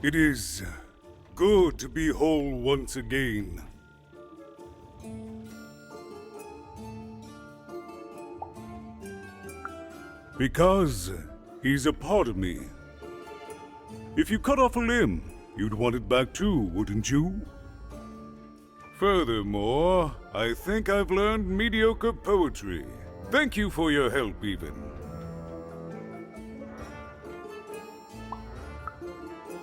It is good to be whole once again. Because he's a part of me. If you cut off a limb, you'd want it back too, wouldn't you? Furthermore, I think I've learned mediocre poetry. Thank you for your help, even.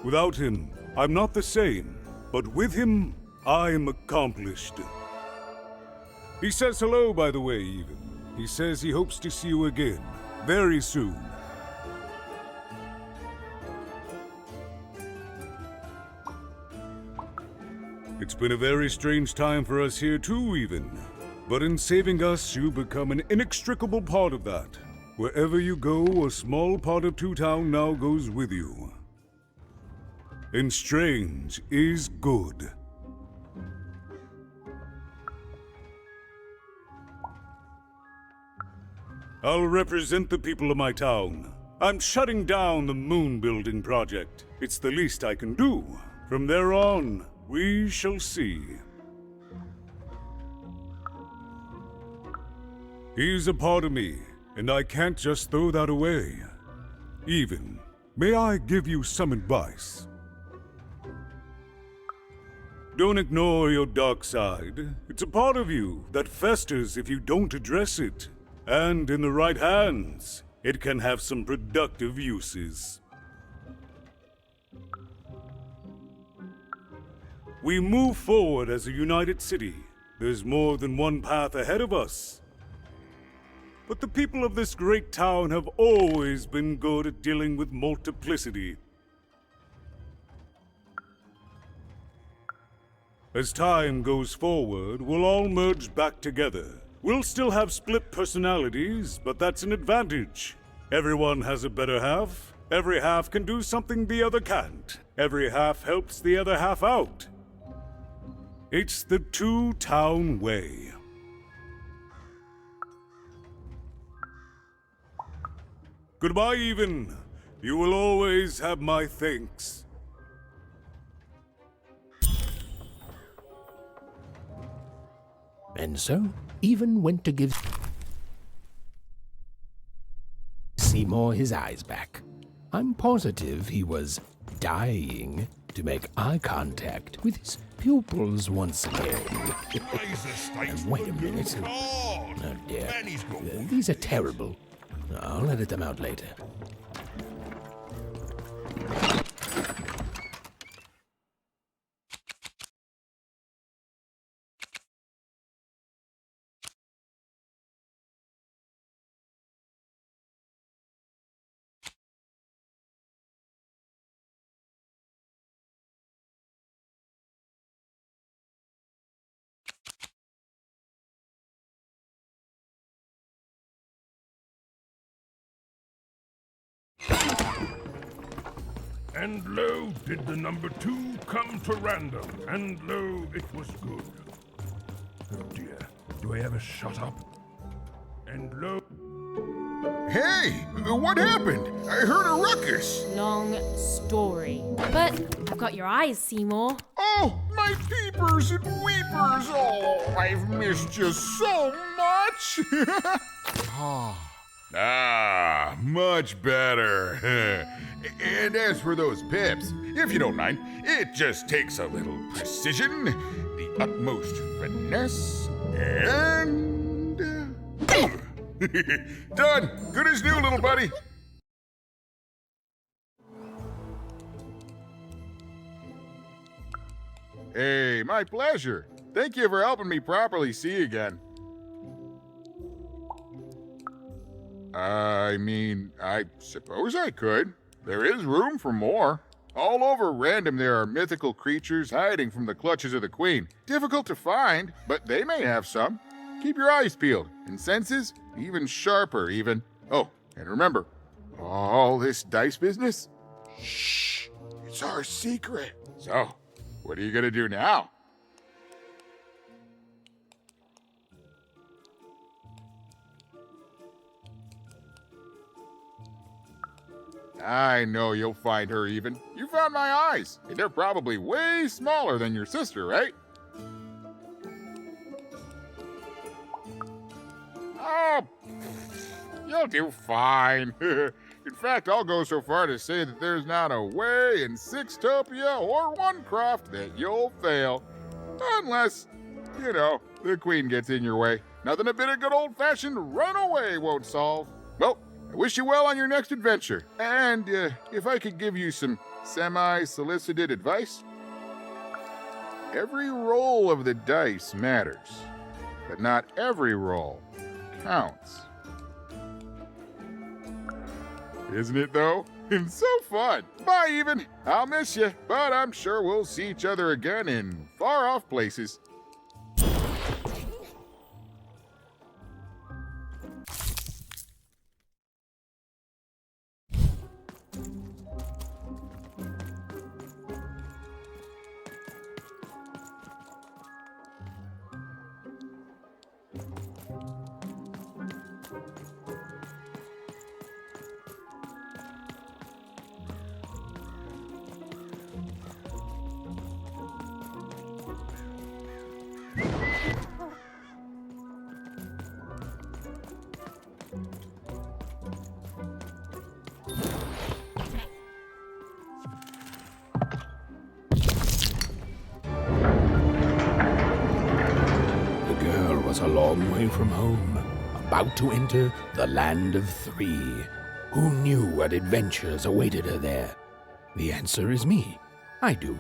Without him, I'm not the same, but with him, I'm accomplished. He says hello, by the way, even. He says he hopes to see you again, very soon. It's been a very strange time for us here too, even. But in saving us, you become an inextricable part of that. Wherever you go, a small part of Two Town now goes with you. And strange is good. I'll represent the people of my town. I'm shutting down the moon building project. It's the least I can do. From there on, we shall see. He's a part of me, and I can't just throw that away. Even, may I give you some advice? Don't ignore your dark side. It's a part of you that festers if you don't address it. And in the right hands, it can have some productive uses. We move forward as a united city. There's more than one path ahead of us. But the people of this great town have always been good at dealing with multiplicity. As time goes forward, we'll all merge back together. We'll still have split personalities, but that's an advantage. Everyone has a better half. Every half can do something the other can't. Every half helps the other half out. It's the Two-Town way. Goodbye, even. You will always have my thanks. And so, even went to give Seymour his eyes back. I'm positive he was dying to make eye contact with his pupils once again. And wait a minute. Oh dear. These are terrible. I'll edit them out later. And lo, did the number 2 come to random, and lo, it was good. Oh dear, do I ever shut up? And lo... Hey, what happened? I heard a ruckus. Long story. But I've got your eyes, Seymour. Oh, my peepers and weepers. Oh, I've missed you so much. Much better. And as for those pips, if you don't mind, it just takes a little precision, the utmost finesse, and... Done! Good as new, little buddy! Hey, my pleasure. Thank you for helping me properly see again. I mean, I suppose I could. There is room for more. All over Random there are mythical creatures hiding from the clutches of the Queen. Difficult to find, but they may have some. Keep your eyes peeled, and senses even sharper, even. Oh, and remember, all this dice business? Shh, it's our secret. So, what are you gonna do now? I know you'll find her even. You found my eyes. And they're probably way smaller than your sister, right? Oh, you'll do fine. In fact, I'll go so far to say that there's not a way in Sixtopia or Onecroft that you'll fail. Unless, the queen gets in your way. Nothing a bit of good old-fashioned runaway won't solve. Well, I wish you well on your next adventure. And if I could give you some semi-solicited advice, every roll of the dice matters, but not every roll counts. Isn't it, though? It's so fun. Bye, even. I'll miss you, but I'm sure we'll see each other again in far-off places. A long way from home, about to enter the land of three. Who knew what adventures awaited her there? The answer is me. I do.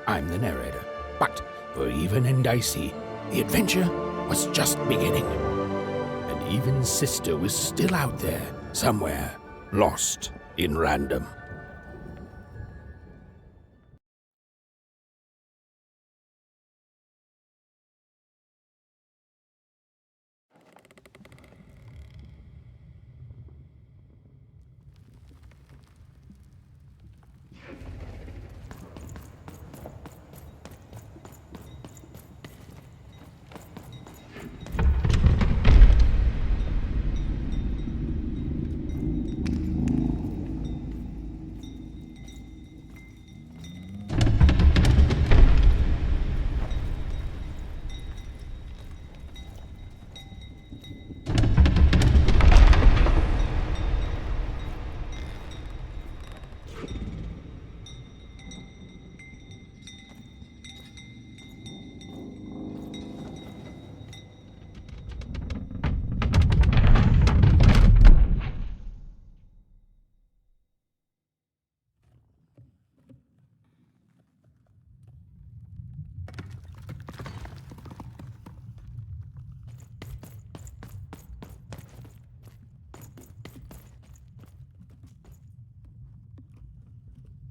I'm the narrator. But for Even and Dicey, the adventure was just beginning. And Even's sister was still out there, somewhere, lost in random.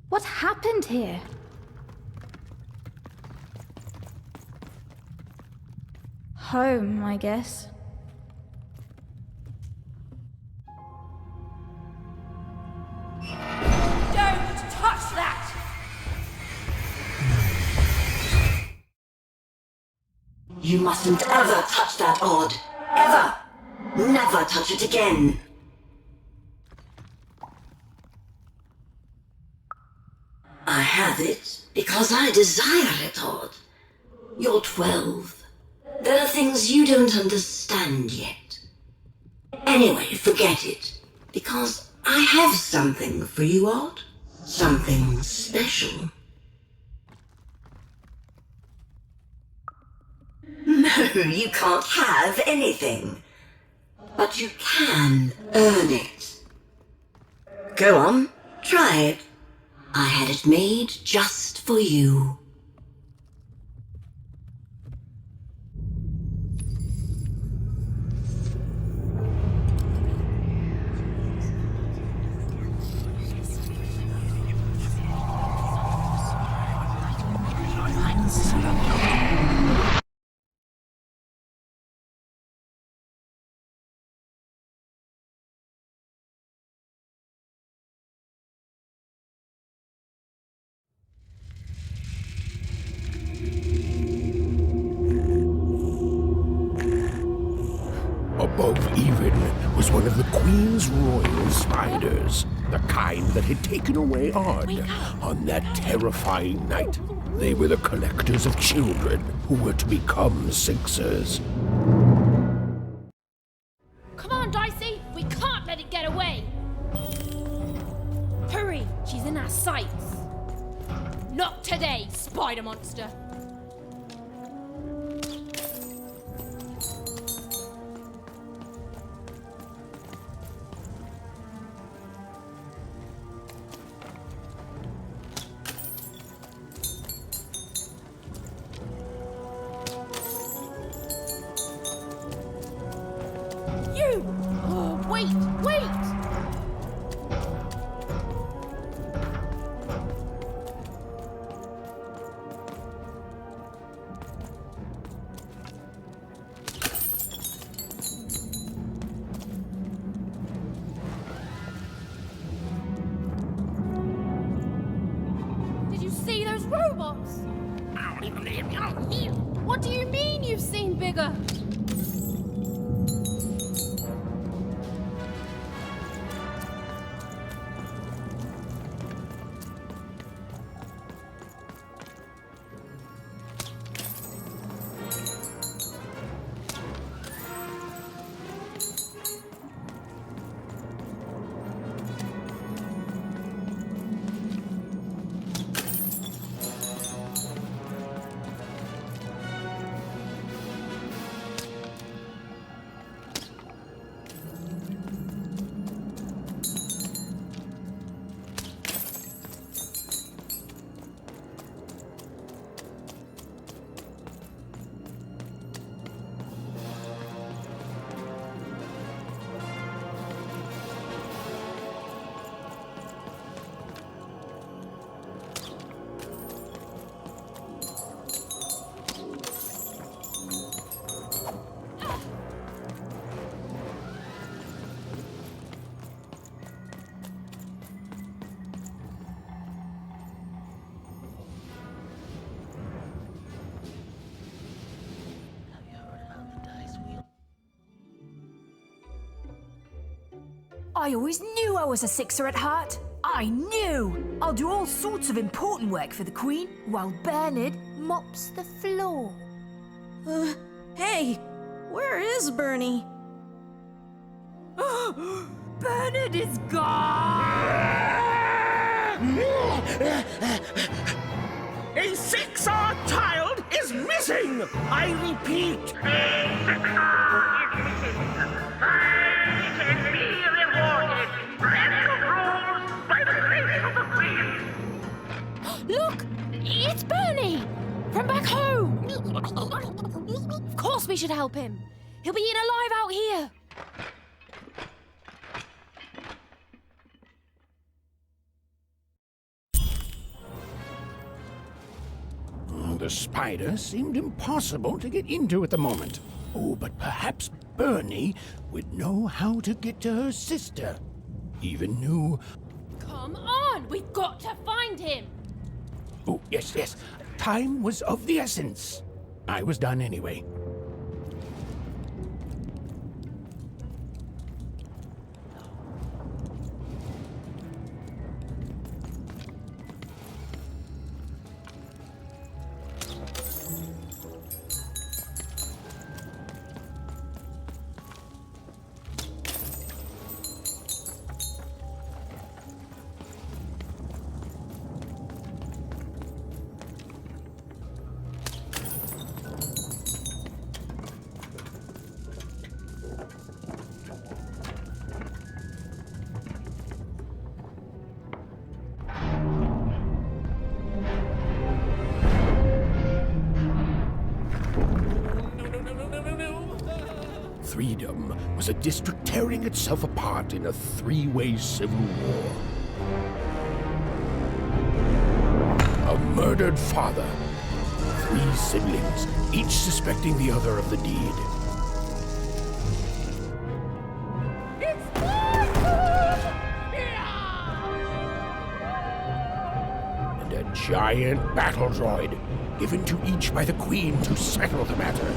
What happened here? Home, I guess. Don't touch that! You mustn't ever touch that odd. Ever! Never touch it again. I have it because I desire it, Odd. You're 12. There are things you don't understand yet. Anyway, forget it. Because I have something for you, Odd. Something special. No, you can't have anything. But you can earn it. Go on, try it. I had it made just for you. Above Even was one of the Queen's royal spiders. The kind that had taken away Odd on that terrifying night. They were the collectors of children who were to become Sixers. Come on, Dicey! We can't let it get away! Hurry! She's in our sights! Not today, spider monster! You! Oh, wait! Did you see those robots? What do you mean you've seen bigger? I always knew I was a Sixer at heart. I knew! I'll do all sorts of important work for the Queen while Bernard mops the floor. Hey, where is Bernie? Bernard is gone! A Sixer child is missing! I repeat, a Sixer is missing. I can be rewarded. Random rules by the grace of the Queen. Look! It's Bernie! From back home! Of course we should help him. He'll be eaten alive out here. The spider seemed impossible to get into at the moment. Oh, but perhaps Bernie would know how to get to her sister. Even knew... Come on! We've got to find him! Oh, yes. Time was of the essence. I was done anyway. Freedom was a district tearing itself apart in a three-way civil war. A murdered father, 3 siblings, each suspecting the other of the deed. And a giant battle droid, given to each by the Queen to settle the matter.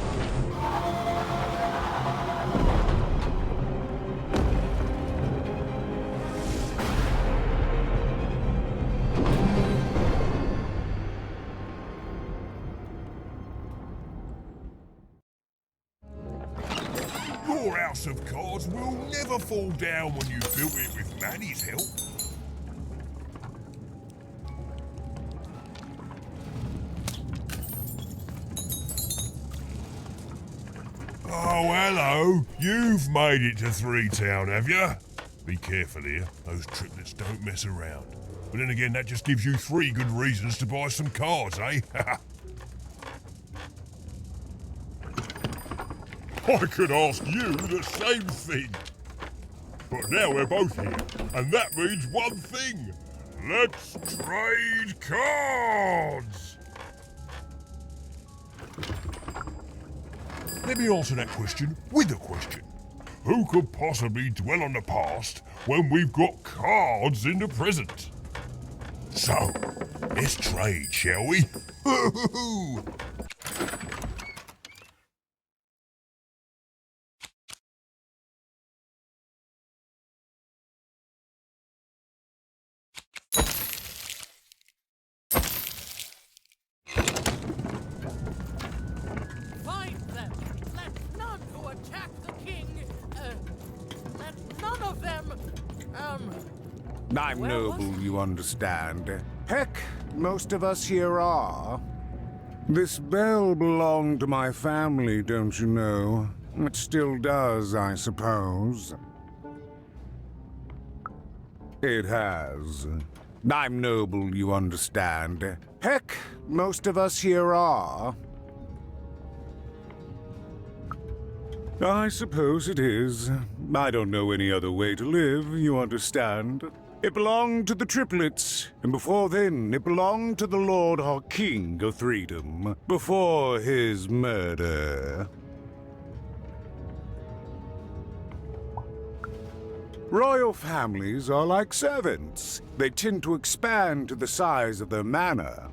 Your house of cards will never fall down when you built it with Manny's help. Oh, hello. You've made it to Three Town, have you? Be careful here. Those triplets don't mess around. But then again, that just gives you 3 good reasons to buy some cards, eh? I could ask you the same thing. But now we're both here, and that means one thing. Let's trade cards! Let me answer that question with a question. Who could possibly dwell on the past when we've got cards in the present? So, let's trade, shall we? Find them! Let none who attack the king, let none of them, I'm Where noble, was you understand. Heck, most of us here are. This bell belonged to my family, don't you know? It still does, I suppose. It has. I'm noble, you understand. Heck, most of us here are. I suppose it is. I don't know any other way to live, you understand. It belonged to the triplets, and before then it belonged to the Lord or King of Freedom, before his murder. Royal families are like servants. They tend to expand to the size of their manor.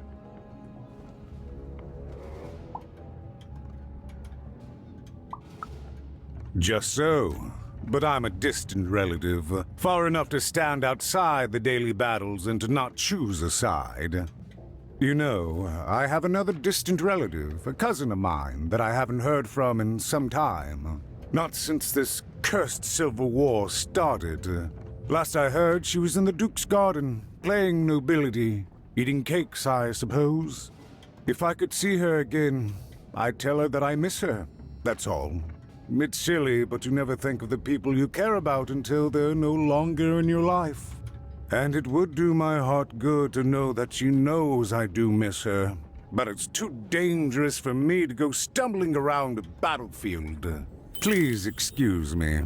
Just so. But I'm a distant relative, far enough to stand outside the daily battles and to not choose a side. You know, I have another distant relative, a cousin of mine, that I haven't heard from in some time. Not since this cursed Civil War started. Last I heard, she was in the Duke's garden, playing nobility, eating cakes, I suppose. If I could see her again, I'd tell her that I miss her, that's all. It's silly, but you never think of the people you care about until they're no longer in your life. And it would do my heart good to know that she knows I do miss her. But it's too dangerous for me to go stumbling around a battlefield. Please excuse me.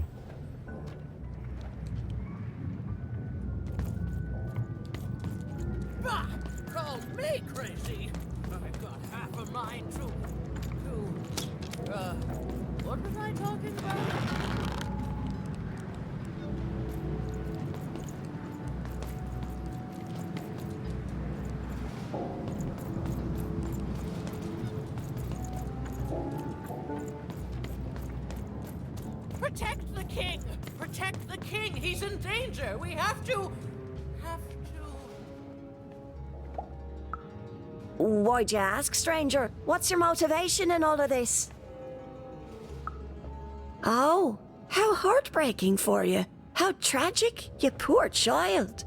Bah! Call me crazy! I've got half a mind to, what was I talking about? Protect the king! Protect the king! He's in danger! We have to... Why'd you ask, stranger? What's your motivation in all of this? Oh, how heartbreaking for you. How tragic, you poor child.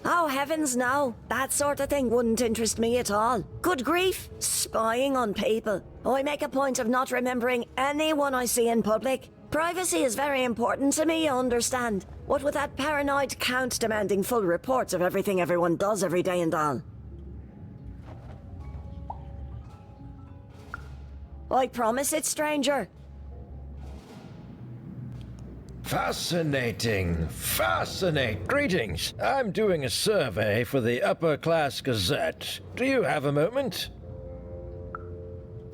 Oh, heavens no. That sort of thing wouldn't interest me at all. Good grief, spying on people. I make a point of not remembering anyone I see in public. Privacy is very important to me, you understand. What with that paranoid count demanding full reports of everything everyone does every day and all. I promise it, stranger. Fascinating. Greetings. I'm doing a survey for the Upper Class Gazette. Do you have a moment?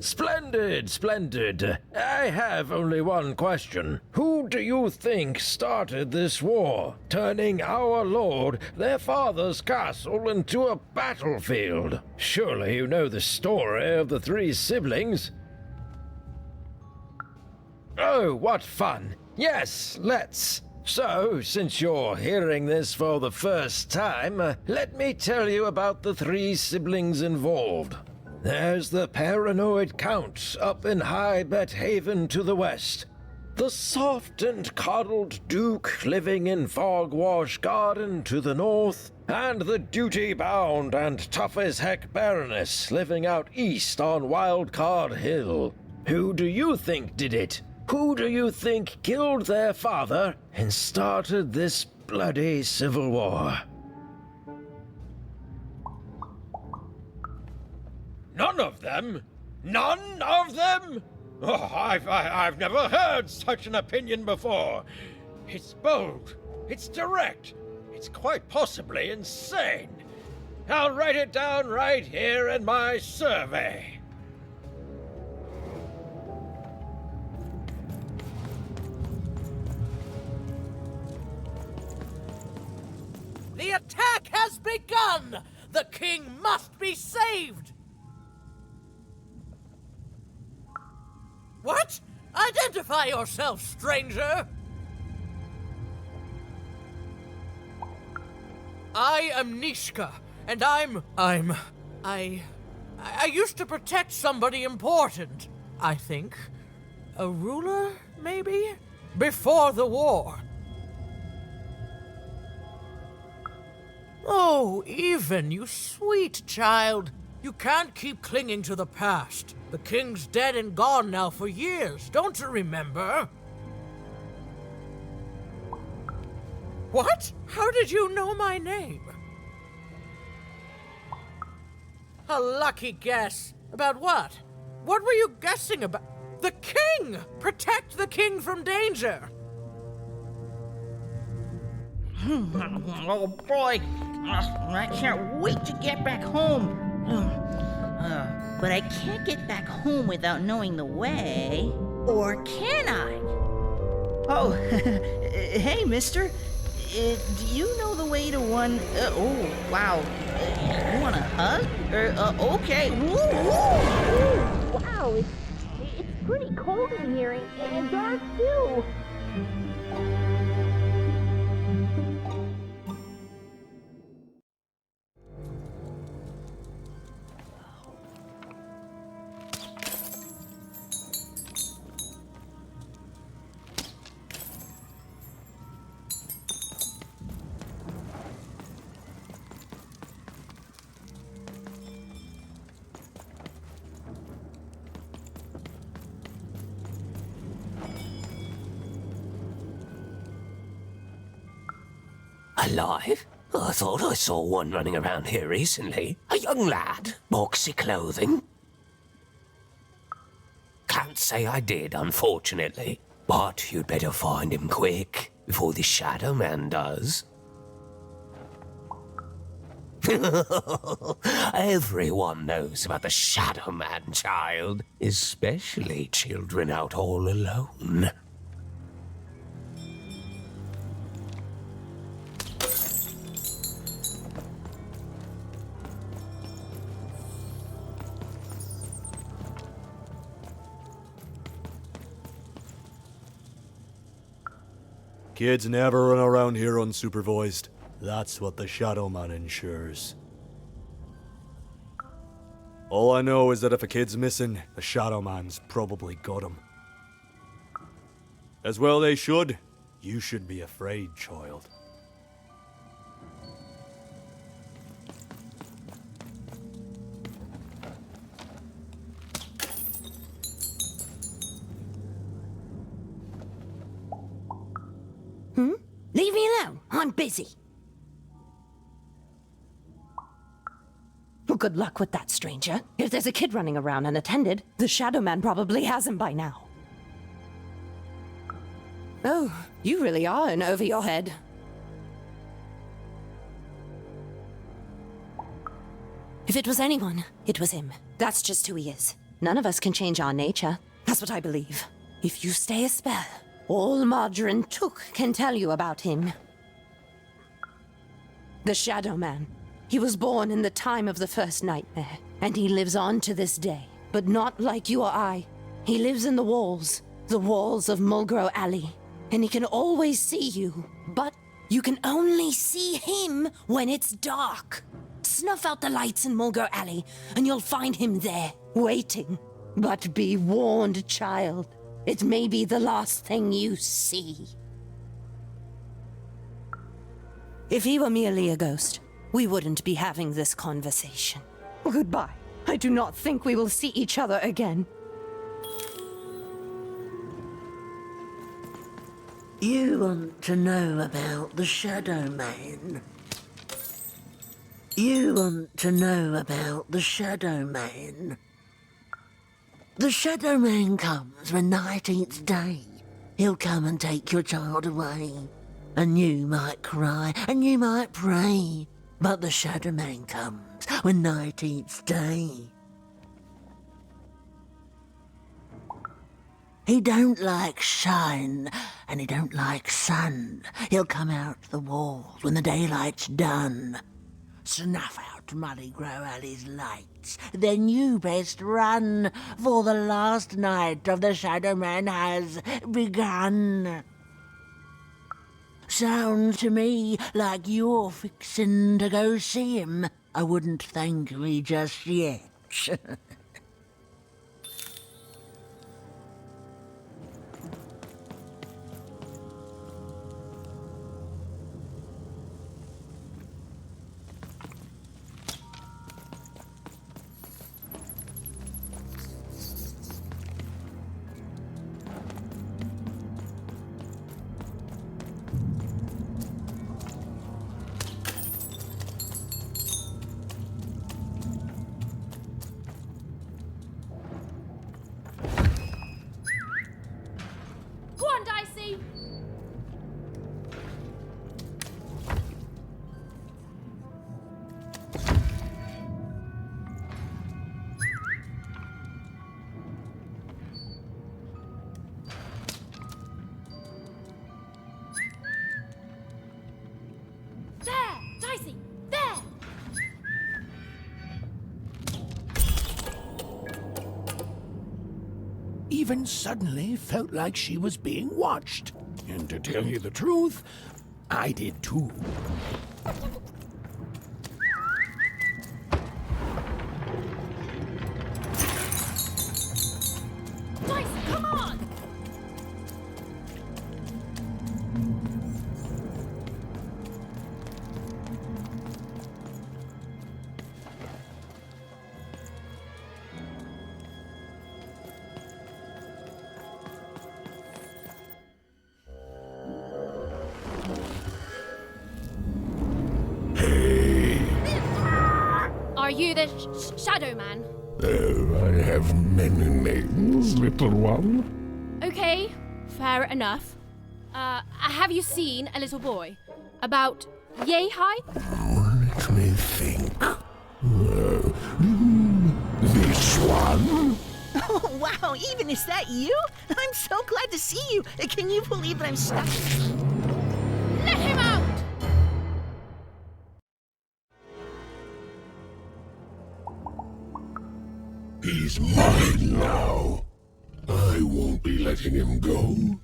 Splendid. I have only one question. Who do you think started this war, turning our lord, their father's castle, into a battlefield? Surely you know the story of the 3 siblings. Oh, what fun. Yes, let's. So, since you're hearing this for the first time, let me tell you about the 3 siblings involved. There's the paranoid Count up in High Bet Haven to the west. The soft and coddled Duke living in Fogwash Garden to the north, and the duty-bound and tough-as-heck Baroness living out east on Wildcard Hill. Who do you think did it? Who do you think killed their father and started this bloody civil war? None of them? None of them? Oh, I've never heard such an opinion before. It's bold. It's direct. It's quite possibly insane. I'll write it down right here in my survey. The attack has begun! The king must be saved! What? Identify yourself, stranger! I am Nishka, and I used to protect somebody important, I think. A ruler, maybe? Before the war. Oh, Even, you sweet child. You can't keep clinging to the past. The king's dead and gone now for years, don't you remember? What? How did you know my name? A lucky guess. About what? What were you guessing about? The king! Protect the king from danger! Oh boy, I can't wait to get back home. But I can't get back home without knowing the way. Or can I? Oh, hey, mister. Do you know the way to one... oh, wow. You want a hug? Okay. Woo, woo. Wow, it's pretty cold in here and dark too. Alive? I thought I saw one running around here recently. A young lad, boxy clothing. Can't say I did, unfortunately. But you'd better find him quick, before the Shadow Man does. Everyone knows about the Shadow Man, child. Especially children out all alone. Kids never run around here unsupervised. That's what the Shadow Man ensures. All I know is that if a kid's missing, the Shadow Man's probably got him. As well they should. You should be afraid, child. Leave me alone. I'm busy. Well, good luck with that, stranger. If there's a kid running around unattended, the Shadow Man probably has him by now. Oh, you really are in over your head. If it was anyone, it was him. That's just who he is. None of us can change our nature. That's what I believe. If you stay a spell, all Margarine Took can tell you about him. The Shadow Man. He was born in the time of the first nightmare, and he lives on to this day. But not like you or I. He lives in the walls of Mulgrow Alley. And he can always see you, but you can only see him when it's dark. snuff out the lights in Mulgar Alley, and you'll find him there, waiting. But be warned, child. It may be the last thing you see. If he were merely a ghost, we wouldn't be having this conversation. Goodbye. I do not think we will see each other again. You want to know about the Shadow Man? You want to know about the Shadow Man? The Shadow Man comes when 19th day. He'll come and take your child away. And you might cry, and you might pray. But the Shadow Man comes when 19th day. He don't like shine, and he don't like sun. He'll come out the walls when the daylight's done. Snuff out Muddy Grow Alley's lights, then you best run, for the last night of the Shadow Man has begun. Sounds to me like you're fixin' to go see him. I wouldn't thank me just yet. Go on, Dicey! There! Dicey! There! Even suddenly felt like she was being watched. And to tell you the truth, I did too. Dicey, come on! Are you the Shadow Man? I have many names, little one. Okay, fair enough. Have you seen a little boy? About yay high? Let me think. This one? Oh, wow, even is that you? I'm so glad to see you. Can you believe that I'm stuck? Let him out! He's mine now. I won't be letting him go.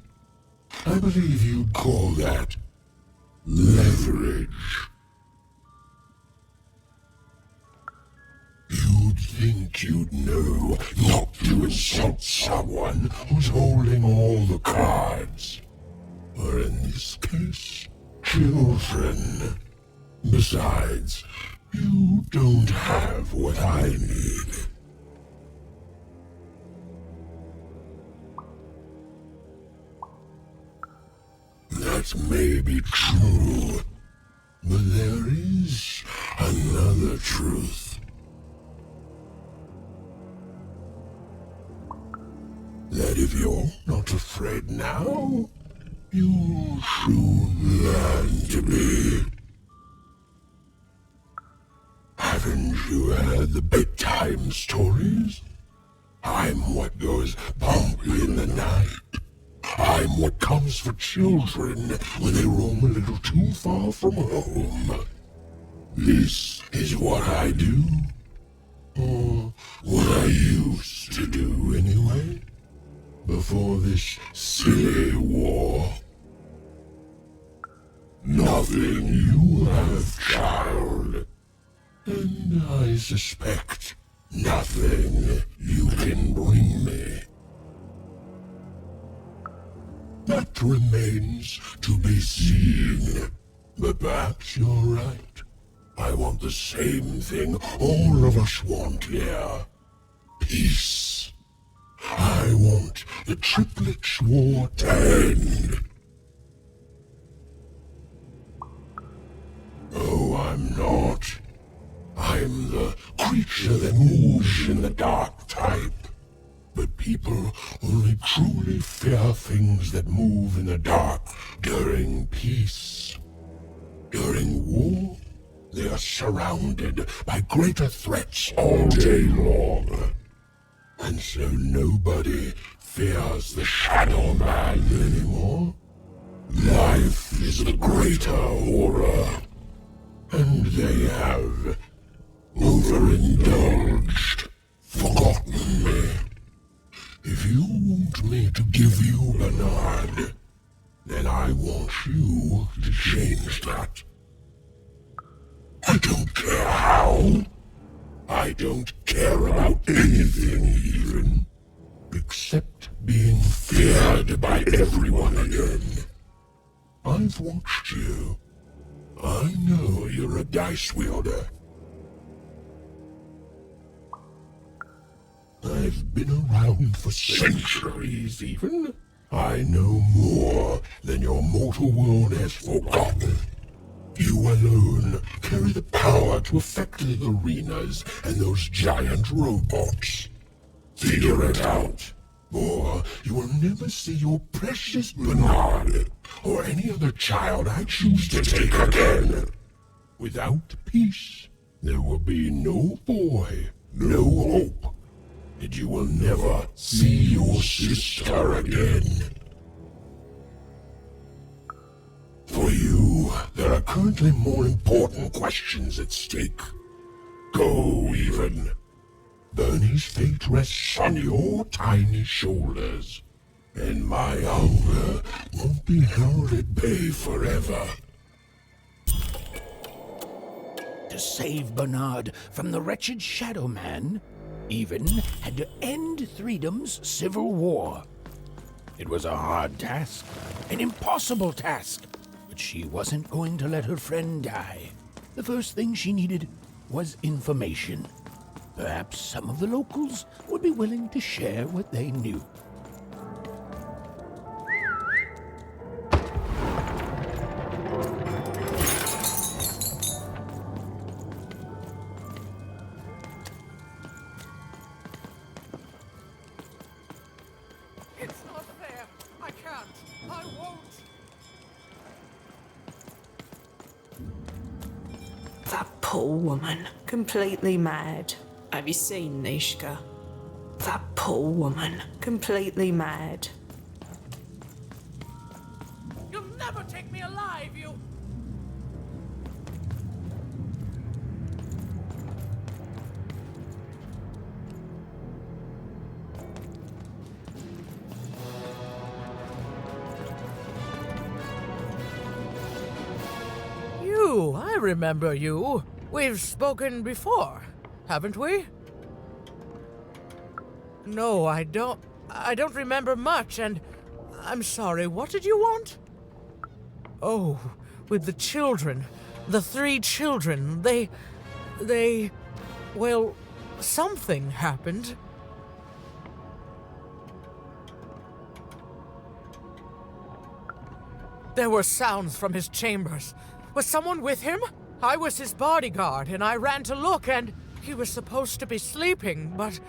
I believe you'd call that leverage. You'd think you'd know not to insult someone who's holding all the cards. Or in this case, children. Besides, you don't have what I need. That may be true, but there is another truth. That if you're not afraid now, you'll soon learn to be. Haven't you heard the bedtime stories? I'm what goes bump in the night. I'm what comes for children when they roam a little too far from home. This is what I do. Or what I used to do anyway. Before this silly war. Nothing you have, child. And I suspect nothing you can bring me. That remains to be seen. But perhaps you're right. I want the same thing all of us want here. Peace. I want the Triplets' War to end. Oh, I'm not. I'm the creature that moves in the dark type. But people only truly fear things that move in the dark during peace. During war, they are surrounded by greater threats all day long. And so nobody fears the Shadow Man anymore. Life is the greater horror. And they have overindulged, forgotten me. If you want me to give you Bernard, then I want you to change that. I don't care how. I don't care about anything even, except being feared by everyone again. I've watched you. I know you're a dice wielder. I've been around for centuries even. I know more than your mortal world has forgotten. You alone carry the power to affect the arenas and those giant robots. Figure it out, or you will never see your precious Bernard or any other child I choose to take again. Without peace, there will be no boy, no hope, and you will never see your sister again. For you, there are currently more important questions at stake. Go, even. Bernie's fate rests on your tiny shoulders, and my hunger won't be held at bay forever. To save Bernard from the wretched Shadow Man, Even had to end Threedom's civil war. It was a hard task, an impossible task, but she wasn't going to let her friend die. The first thing she needed was information. Perhaps some of the locals would be willing to share what they knew. It's not fair. I can't. I won't. That poor woman, completely mad. Have you seen Nishka? That poor woman, completely mad. You'll never take me alive, you... You, I remember you. We've spoken before, haven't we? No, I don't remember much, and I'm sorry, what did you want? Oh, with the children. The 3 children, well, something happened. There were sounds from his chambers. Was someone with him? I was his bodyguard, and I ran to look, and he was supposed to be sleeping, but...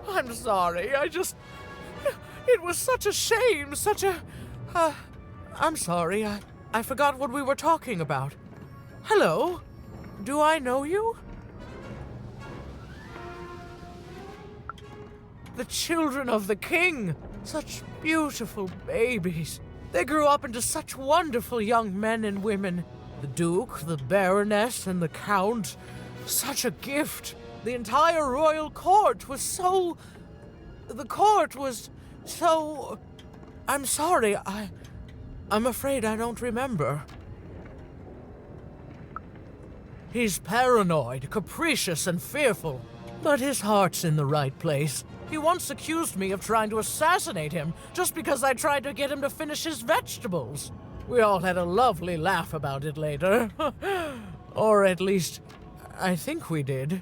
I'm sorry, it was such a shame, I'm sorry, I forgot what we were talking about. Hello? Do I know you? The children of the king! Such beautiful babies. They grew up into such wonderful young men and women. The Duke, the Baroness, and the Count. Such a gift. The entire royal court was so... The court was So, I'm sorry, I'm afraid I don't remember. He's paranoid, capricious, and fearful, but his heart's in the right place. He once accused me of trying to assassinate him just because I tried to get him to finish his vegetables. We all had a lovely laugh about it later. Or at least, I think we did.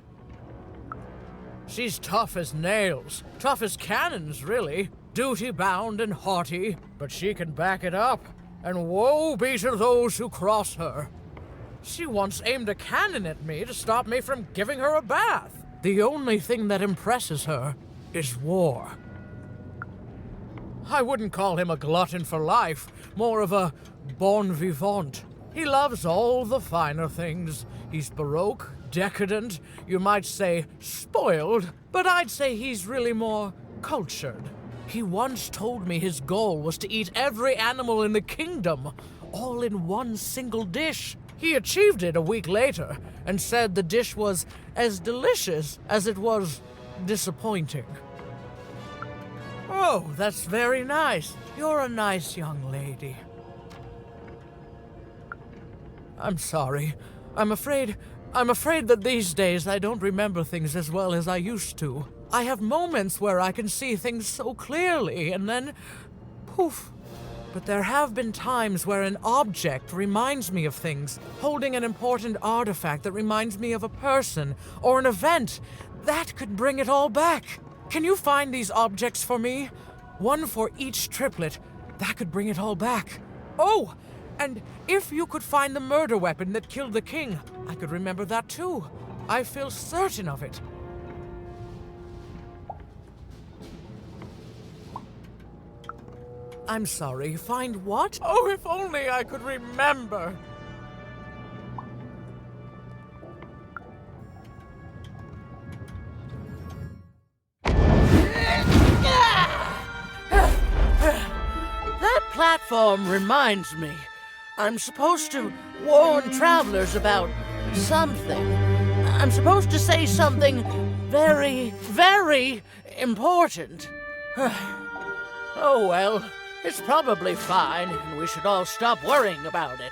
She's tough as nails, tough as cannons, really. Duty-bound and haughty, but she can back it up. And woe be to those who cross her. She once aimed a cannon at me to stop me from giving her a bath. The only thing that impresses her is war. I wouldn't call him a glutton for life, more of a bon vivant. He loves all the finer things. He's baroque, decadent, you might say spoiled, but I'd say he's really more cultured. He once told me his goal was to eat every animal in the kingdom, all in one single dish. He achieved it a week later and said the dish was as delicious as it was disappointing. Oh, that's very nice. You're a nice young lady. I'm sorry. I'm afraid that these days I don't remember things as well as I used to. I have moments where I can see things so clearly, and then poof. But there have been times where an object reminds me of things, holding an important artifact that reminds me of a person or an event. That could bring it all back. Can you find these objects for me? One for each triplet. That could bring it all back. Oh, and if you could find the murder weapon that killed the king, I could remember that too. I feel certain of it. I'm sorry, find what? Oh, if only I could remember. That platform reminds me. I'm supposed to warn travelers about something. I'm supposed to say something very, very important. Oh well, it's probably fine, and we should all stop worrying about it.